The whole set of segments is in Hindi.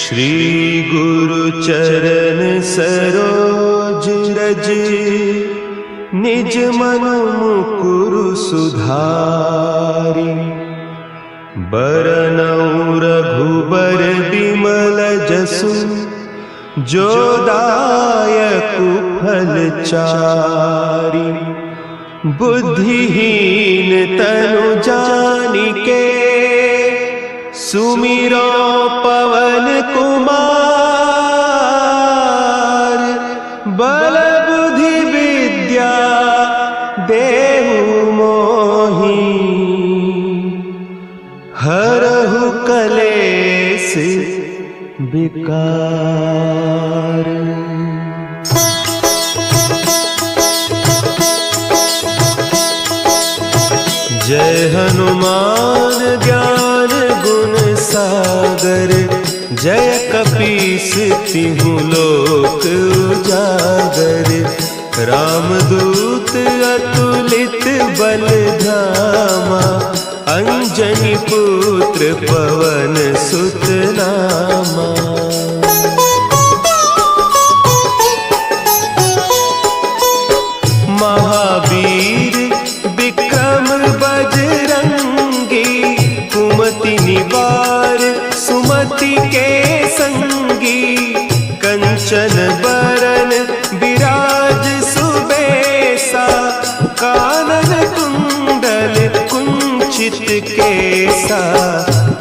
श्री गुरु चरण सरोज रज, निज मन मुकुरु सुधारि। बरनउँ रघुबर बिमल जसु, जो दायकु फल चारि। बुद्धिहीन तनु जानिके, सुमिरो पवन कुमार। बल बुद्धि विद्या देहु मोहि, हरहु कलेस विकार। जय हनुमान ज्ञान गुण सागर, जय कपीस तिहु लोक उजागर। रामदूत अतुलित बल धामा, अंजनी पुत्र पवन सुत नामा। महावीर विक्रम बजरंगी, कुमति निवार सुमति के संगी। कंचन बरन विराज सुबेसा, कानन कुंडल कुंचित केसा।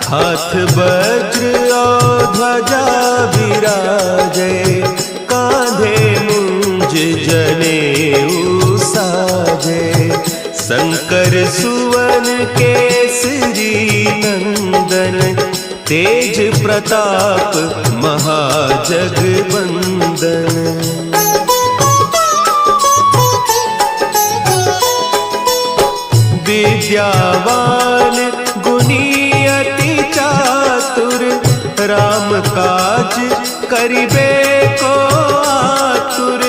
हाथ वज्र और ध्वजा विराजे, कांधे मुंज जनेऊ साजे। शंकर सुवन केसरी नंदन, तेज प्रताप महाजगवंदन। विद्यावान गुणी अति चातुर, राम काज करिबे को आतुर।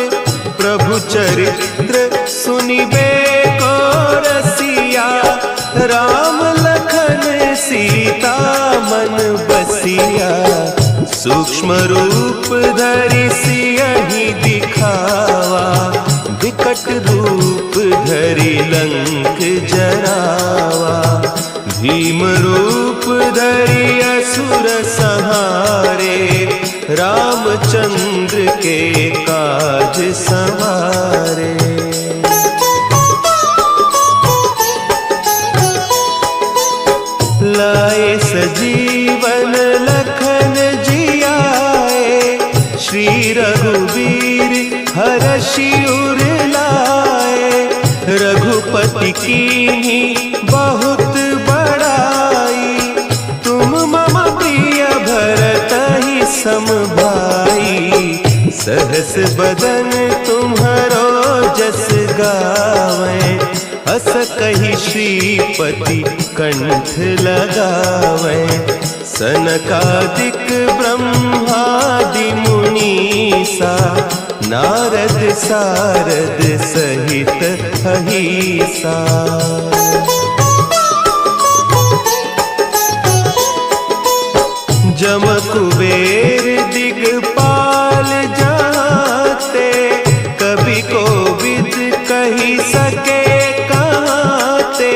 प्रभु चरित्र सुनिबे को रसिया, राम लखन सीता मन बसिया। सूक्ष्म रूप धरि सियहि दिखावा, विकट रूप धरि लंक जरावा। भीम रूप धरि असुर संहारे, रामचंद्र के काज सवारे। लाए सजीवन लखन जियाए, श्री रघुवीर हरषि उर लाए। रघुपति कीन्ही बहुत बड़ाई, तुम मम प्रिय भरतहि सम भाई। सहस बदन तुम्हरो जस गावें, अस कहि श्रीपति कंठ लगावें। सनकादिक ब्रह्मादि मुनीसा, नारद सारद सहित अहीसा। जम कुबेर दिगपाल जाते, कवि कोविद कहि सके कहते।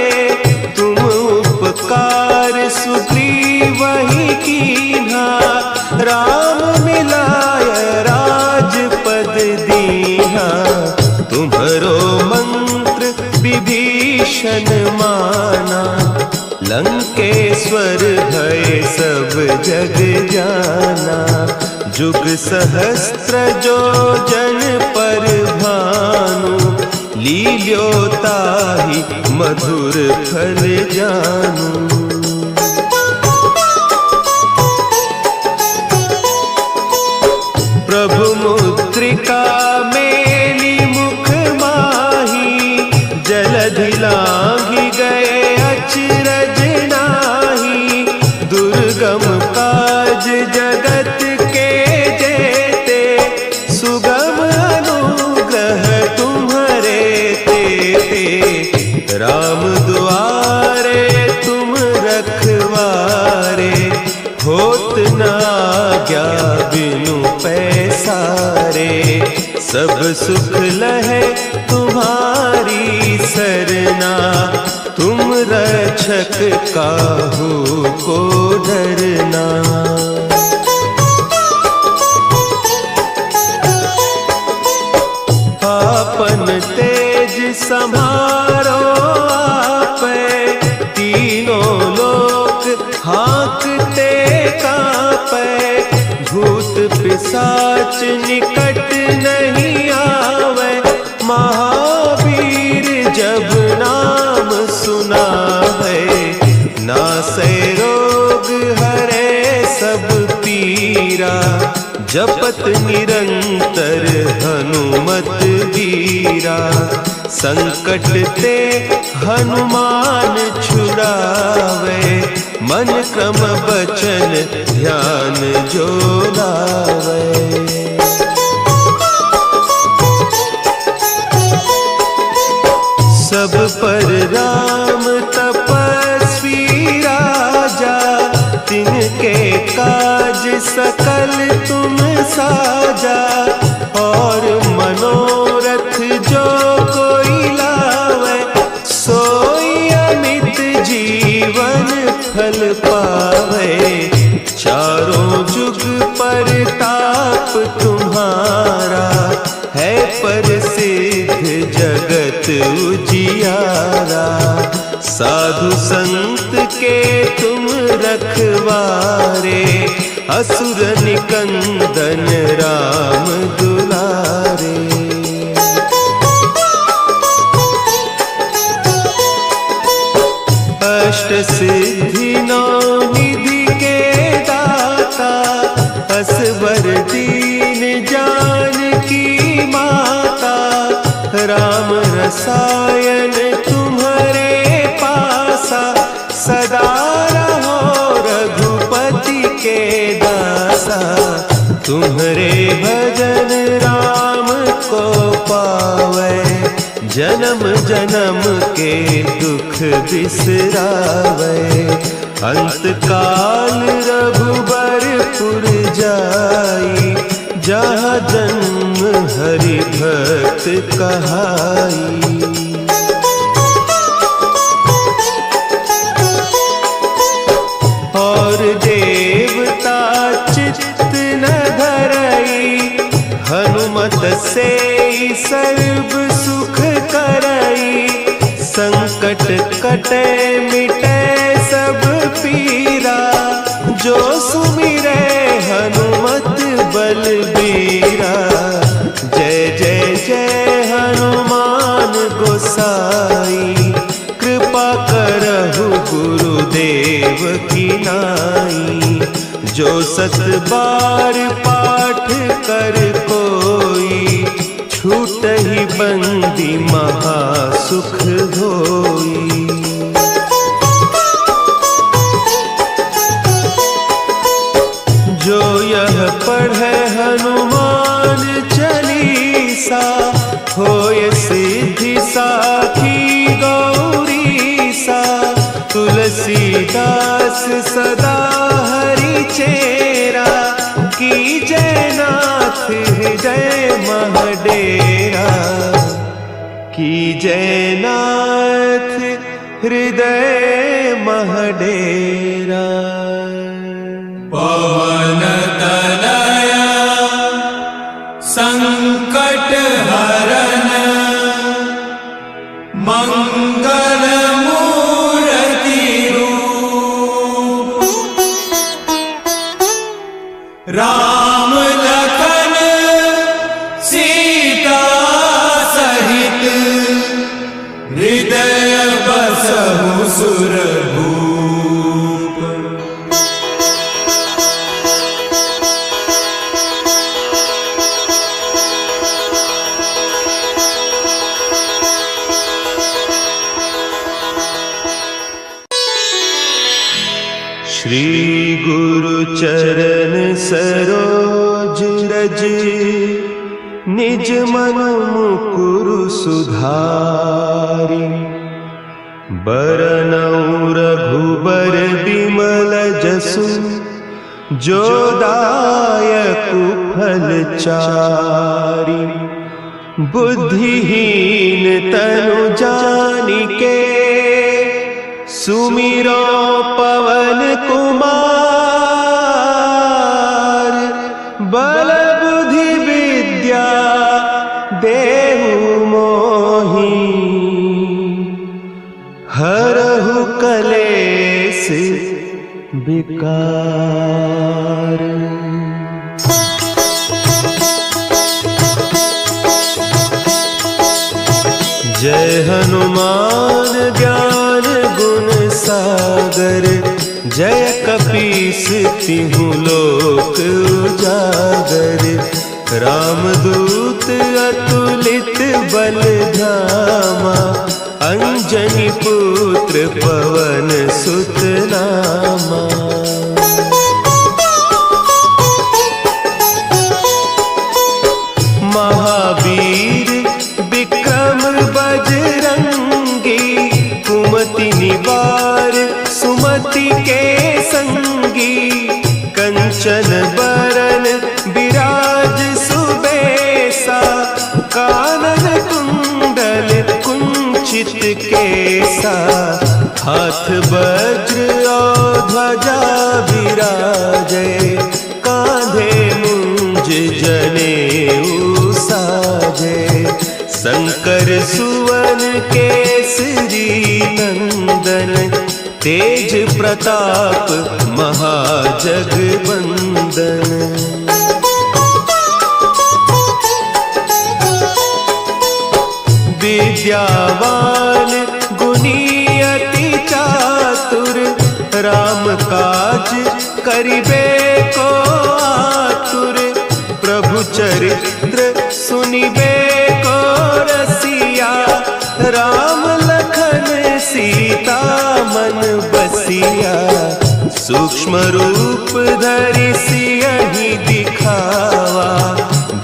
तुम उपकार सुग्रीवहि कीन्हा, राम मिलाय राजपद दीन्हा। तुम्हरो मंत्र विभीषण माना, लंकेश्वर भय सब जग जाना। जुग सहस्त्र जो जन पर भानु, लील्योताहि मधुर फल जानू। प्रभु मुद्रिका मेली मुख माही, जलधि लांघि गए अचरज नाही। दुर्गम काज जगत के जेते, सुगम अनुग्रह तुम्हरे तेते। राम दुआरे तुम रखवारे, होत न आज्ञा बिनु पैसारे, सब सुख लहे तुम्हारी सरना, तुम रक्षक काहू को डरना। आपन तेज संभारो आपे, तीनों लोक हाँकते कांपे, भूत पिशाच निकट नहीं आवे, महावीर जब नाम सुनावे, नासै रोग हरे सब पीरा, जपत निरंतर हनुमत वीरा, संकट ते हनुमान छुड़ावे, मन क्रम बचन ध्यान जो लावे। सब पर राम तपस्वी राजा, तिनके काज सकल तुम साजा, और मनोरथ जो कोई लावे, सोई अमित जीवन फल पावे, चारों जुग परताप तुम्हारा, है प्रसिद्ध जगत उजियारा, साधु संत के तुम रखवारे, असुर निकंदन राम दुलारे। अष्ट सिद्धि नौ निधि के दाता, असवर दीन जानकी माता, राम रसायन तुम्हारे पासा, सदा रहो रघुपति के दासा, तुम्हारे भजन राम को पावे, जन्म जन्म के दुख बिसरावे, अंत काल रघुबरपुर जाई, जहाँ जन्म हरि भक्त कहाई। और देवता चित्त न धरई, हनुमत से सर्व सुख करई, संकट कटे मिटे सब पीरा, जो सुमिरे हनुमत बलबीरा। जय जय जय हनुमान गोसाई, कृपा करहु गुरुदेव की नाई, जो सत बार पाठ कर कोई, छूटहि बंदी महासुख होई। जो यह पढ़े हनुमान चालीसा, होय सिद्धि साखी गौरीसा, तुलसीदास सदा हरि चेरा, की जयनाथ हृदय महडेरा, की जयनाथ हृदय महडेरा। पवन तनया संकट हरन, मंगल मूर्ति रूप, राम लखन सीता सहित, हृदय बसहु सुरभूप। श्री गुरु चरण सरोज रज, निज मन मुकुरु सुधारि, बरनउँ रघुबर बिमल जसु, जो दायक फलचारी। बुद्धिहीन तनु जानिके सुमिरो पवन कुमार। बल बुद्धि विद्या देहु मोहि हरहु कलेस विकार। जय हनुमान ज्ञान गुण सागर। जय कपीस तिहु लोक उजागर। रामदूत अतुलित बल धामा। अंजनी पुत्र पवन सुत नामा। महावीर विक्रम बजरंगी। कुमति निवार सुमति के संगी। कंचन बरन विराज सुबेसा। कानन कुंडल कुंचित केसा। हाथ वज्र और ध्वजा विराजे। कांधे मुंज जनेऊ साजे। शंकर सुवन केसरी नंदन। तेज प्रताप महाजगवंदन। विद्यावान गुणी अति चातुर। राम काज करिबे को आतुर। प्रभु चरित्र सुनिबे को रसिया। राम लखन सीता मन बसिया। सूक्ष्म रूप धरि सियहि दिखावा।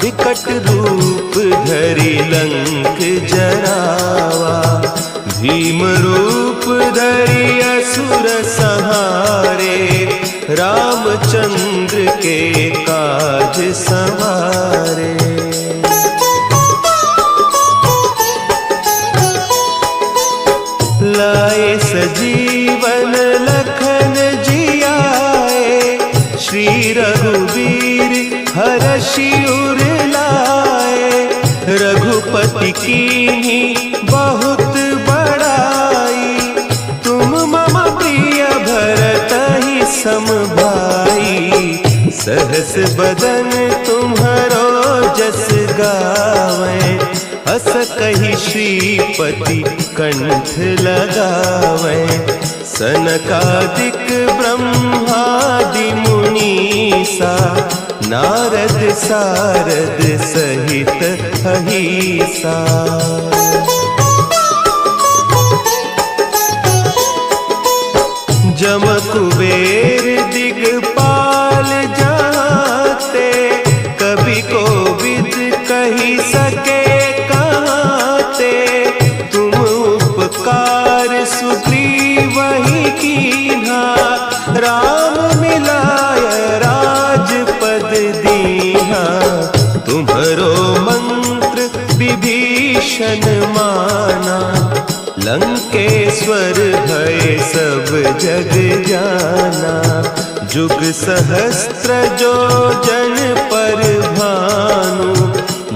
विकट रूप धरि लंक जरावा। भीम रूप धरि असुर संहारे। रामचंद्र के काज सवारे। लाए सजीवन लखन जियाए। श्री रघुवीर हरषि उर लाए। रघुपति कीन्ही बहुत बड़ाई। तुम मम प्रिय भरतहि सम भाई। सहस बदन तुम्हरो जस गावें। हस कहि श्रीपति कंठ लगावें। सनकादिक ब्रह्मादि मुनीसा। नारद सारद सहित अहीसा। जम कुबेर दिगपाल जाते। कवि कोविद कहि सके कहते। तुम उपकार सुग्रीवहि कीन्हा। राम मिलाय राजपद दीन्हा। तुम्हरो मंत्र विभीषण माना। लंकेश्वर भय सब जग जाना। जुग सहस्त्र जो जन पर भानु।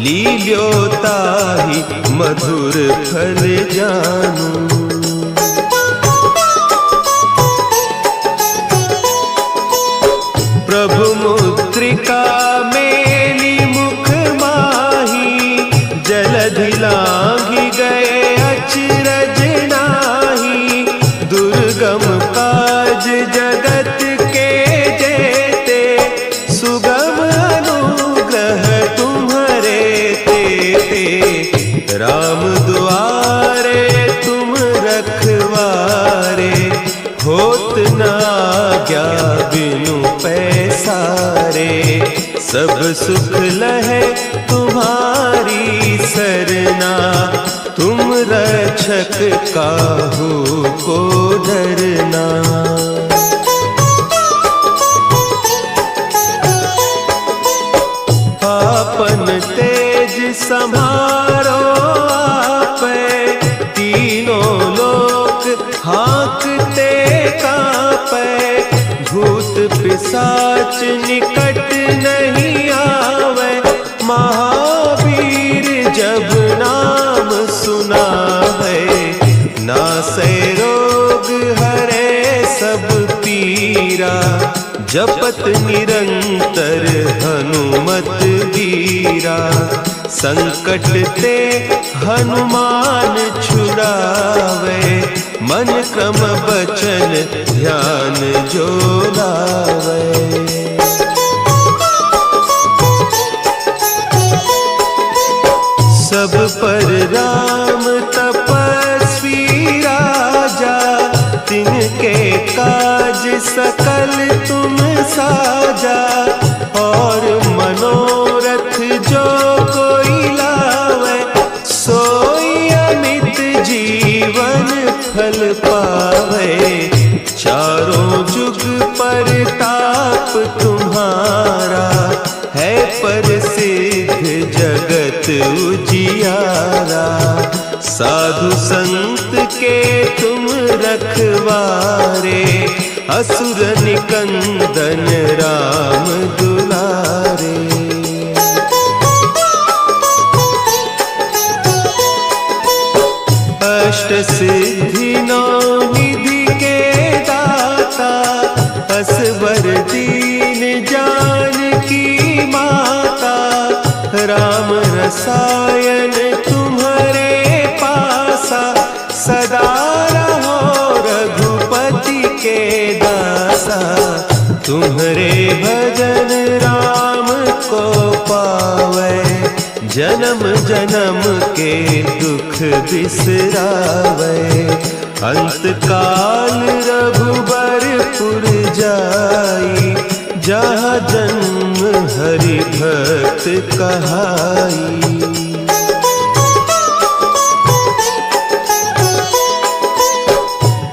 लील्योताहि मधुर फल जानू। प्रभु मुद्रिका मेली मुख माही। जलधि लांघि गए अचरज नाही। दुर्गम काज जगत के जेते। सुगम अनुग्रह तुम्हरे तेते। राम दुआरे तुम रखवारे। होत न आज्ञा बिनु पैसारे। सब सुख लहे तुम्हारी सरना। तुम रक्षक काहू को डरना। पिशाच निकट नहीं आवे, महावीर जब नाम सुनावे। नासै रोग हरे सब पीरा, जपत निरंतर हनुमत वीरा। संकट ते हनुमान छुड़ावे, मन क्रम बचन ध्यान जो लावे। सब पर राम तपस्वी राजा, तिनके काज सकल तुम साजा। और मनोरथ जो कोई लावे, सोई अमित जीवन फल पावे। चारों जुग परताप तुम्हारा, है प्रसिद्ध जगत उजियारा। साधु संत के तुम रखवारे, असुर निकंदन राम दुलारे। अष्ट सिद्धि नौ निधि के दाता, असवर दीन जानकी माता। राम रसायन तुम्हारे पासा, सदा रहो रघुपति के दासा। तुम्हारे भजन राम को पावे, जन्म जन्म के दुख बिसरावे। अंत काल रघुबरपुर जाई, जहाँ जन्म हरि भक्त कहाई।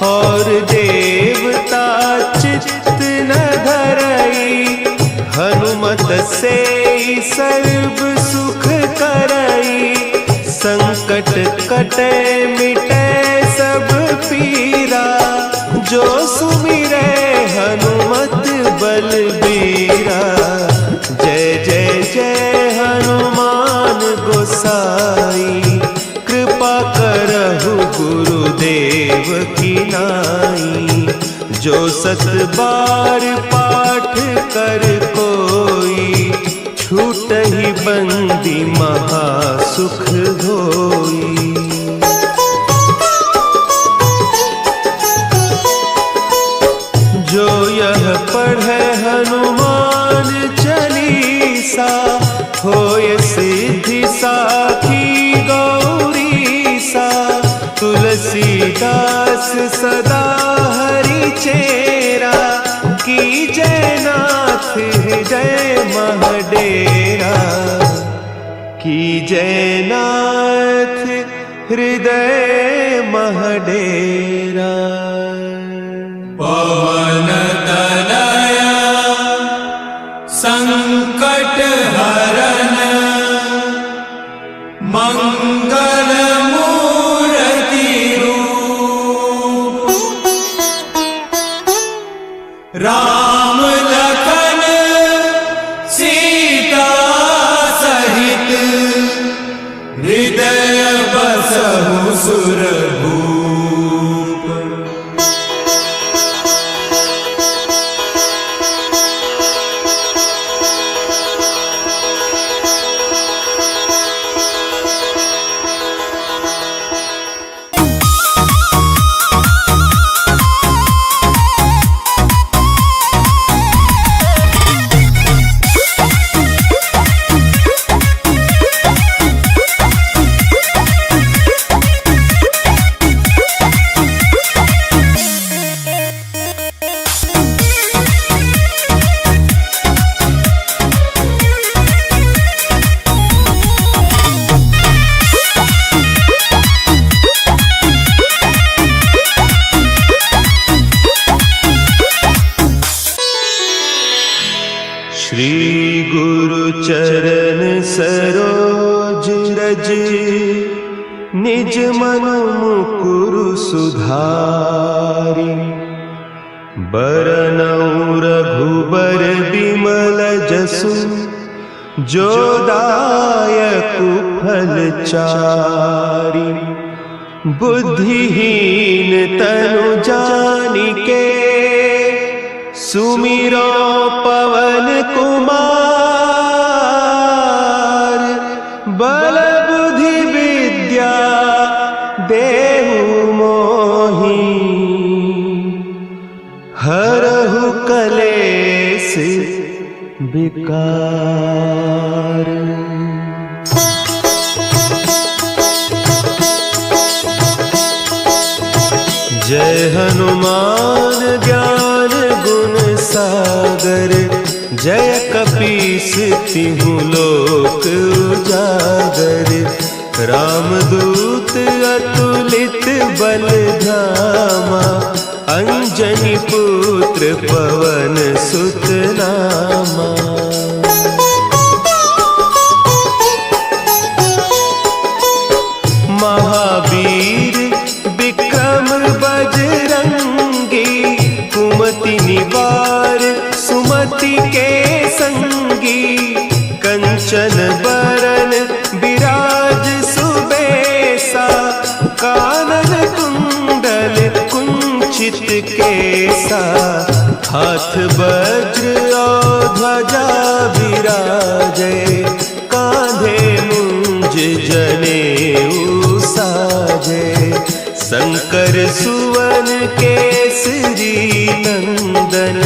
और देवता चित्त न धरई, हनुमत से सर्व सुख करई। संकट कटे मिटे सब पीरा, जो सुमिरे हनुमत बलबीरा। जय जय जय हनुमान गोसाई, कृपा करहु गुरुदेव की नाई। जो सत बार पाठ कर कोई, छूटहि बंदी महासुख होई। जो यह पढ़े हनुमान चालीसा, होय सिद्धि साखी गौरीसा। तुलसीदास सदा हरि चेरा, कीजय नाथ हृदय महडेरा। कीजय नाथ हृदय महडेरा। पवन तनया संकट हरन, मंगल मूर्ति रूप। राम लखन सीता सहित, हृदय बसहु सुरभूप। श्री गुरु चरण सरोज रज, निज मन मुकुरु सुधारि। बरनउँ रघुबर बिमल जसु, जो दायकु फल चारि। बुद्धिहीन तनु जानिके, सुमिरो पवन कुमार। बल बुद्धि विद्या देहु मोहि, हरहु कलेस विकार। जय हनुमान ज्ञान गुण सागर, जय कपीस तिहु लोक उजागर। रामदूत अतुलित बल धामा, अंजनी पुत्र पवन सुत नामा। महावीर विक्रम बजरंगी, कुमति निवार सुमति के संगी। कंचन बरन विराज सुबेसा, कानन कुंडल कुंचित केसा। हाथ वज्र और ध्वजा विराजे, कांधे मुंज जनेऊ साजे। शंकर सुवन केसरी नंदन,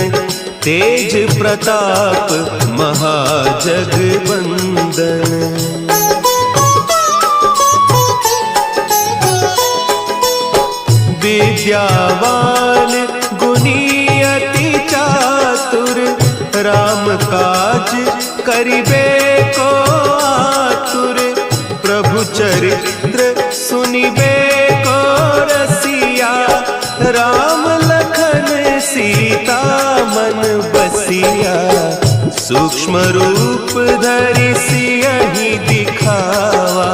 तेज प्रताप महाजगवंदन। विद्यावान गुणी अति चातुर, राम काज करिबे को आतुर। प्रभु चरित्र सुनिबे को रसिया, राम लखन सीता मन बसिया। सूक्ष्म रूप धरि सियहि दिखावा,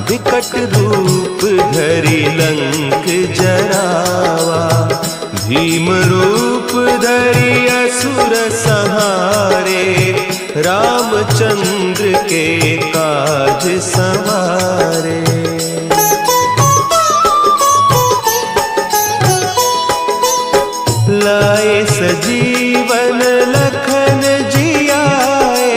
विकट रूप धरि लंक जरावा। भीम रूप धरि असुर संहारे, रामचंद्र के काज सवारे। लाए सजीवन लखन जियाए,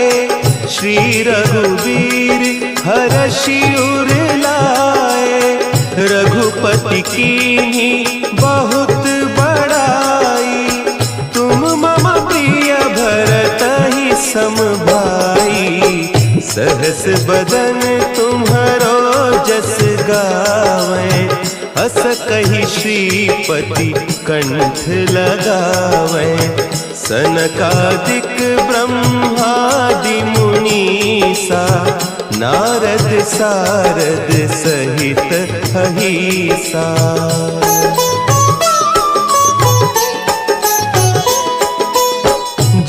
श्री रघुवीर हरषि उर लाए। रघुपति कीन्ही बहुत बड़ाई, तुम मम प्रिय भरतहि सम भाई। सहस बदन तुम्हरो जस गावें, हस कहि श्रीपति कंठ लगावें। सनकादिक ब्रह्मादि मुनीसा, नारद सारद सहित अहीसा।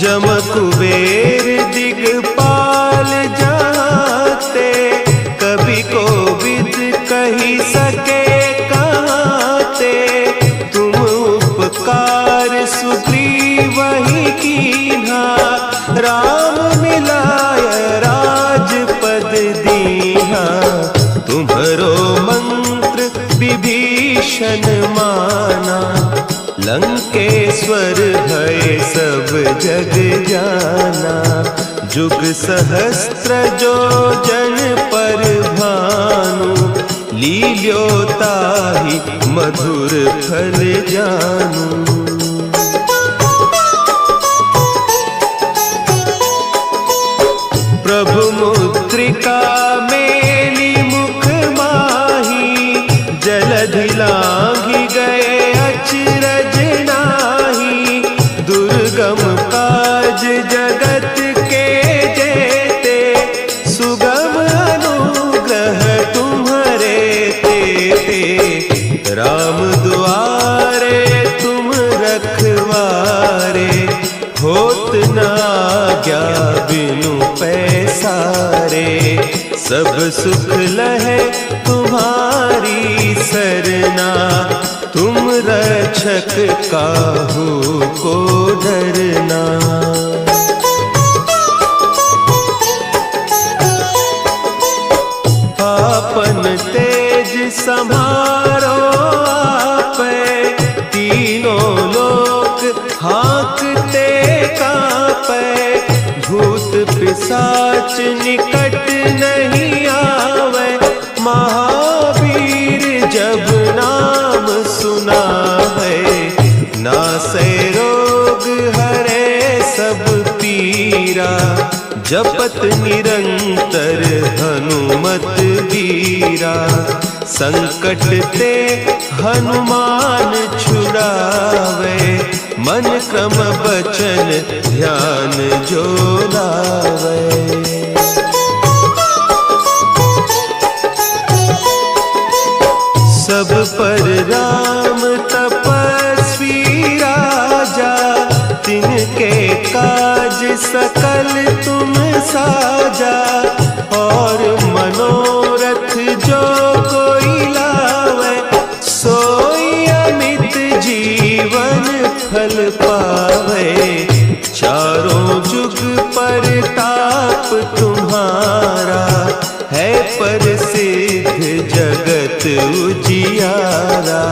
जम कुबेर दिगपाल जाते, कवि कोविद कहि सके कहते। तुम उपकार सुग्रीवहि कीन्हा, राम मिलाय राजपद दीन्हा। तुम्हरो मंत्र विभीषण माना, लंकेश्वर भय सब जग जाना। जुग सहस्त्र जो जन पर भानु, लील्योताहि मधुर फल जानू। प्रभु मुद्रिका मेली मुख माही, जलधि लांघि गए अचरज नाही। दुर्गम काज जगत के जेते, सुगम अनुग्रह तुम्हरे तेते। राम दुआरे तुम रखवारे, होत न आज्ञा बिनु पैसारे। सब सुख लहे तुम्हारी सरना, तुम रक्षक काहू को डरना। आपन तेज संभारो आपे, तीनों लोक हाँकते कांपे। भूत पिशाच निकट नहीं आवे, महावीर जब नाम सुना है। नासै रोग हरे सब पीरा, जपत निरंतर हनुमत वीरा। संकट ते हनुमान छुड़ावे, मन क्रम बचन ध्यान जो लावे। सब पर राम तपस्वी राजा, तिनके काज सकल तुम साजा। और मनोरथ जो कोई लावे, सोई अमित जीवन फल पावे। चारों जुग परताप तुम्हारा, है प्रसिद्ध जगत उजियारा।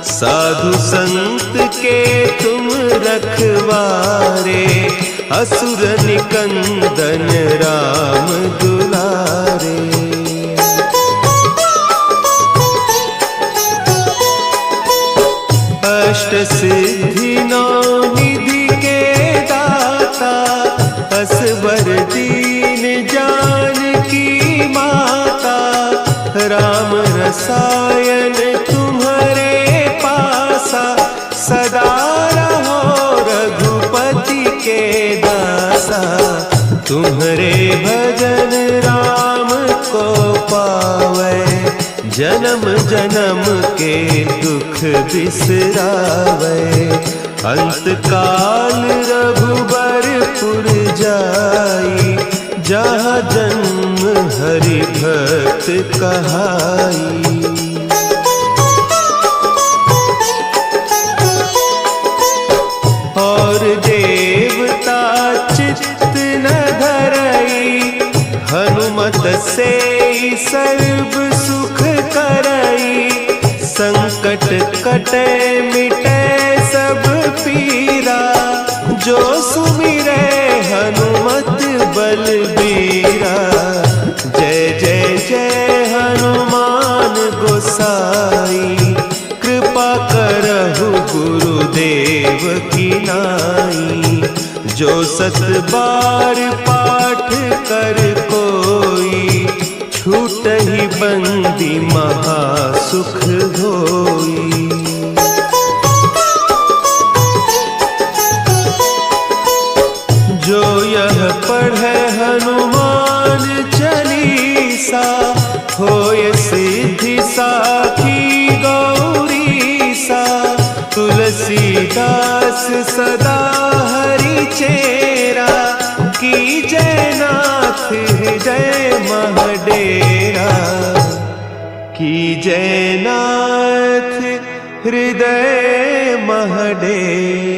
साधु संत के तुम रखवारे, असुर निकंदन राम दुलारे। अष्ट सिद्धि नौ निधि के दाता, असवर दीन जानकी माता। राम रसायन तुम्हारे पासा, सदा रहो रघुपति के दासा। तुम्हारे भजन राम को पावे, जन्म जन्म के दुख बिसरावे। अंत काल रघुबरपुर जाई, जहाँ जन्म हरि भक्त कहाई। और देवता चित्त न धरई, हनुमत से सर्व सुख करई। संकट कटे मिटे सब पीरा, जो सुमिरे हनुमत बलबीरा। जय जय जय हनुमान गोसाई, कृपा करहु गुरुदेव की नाई। जो सत बार पाठ कर कोई, छूटहि बंदी महासुख होई। जो यह पढ़े हनुमान चालीसा, होय सिद्धि साखी गौरीसा। तुलसीदास सदा हरि चेरा, कीजय नाथ हृदय महडेरा। कीजय नाथ हृदय महडेरा।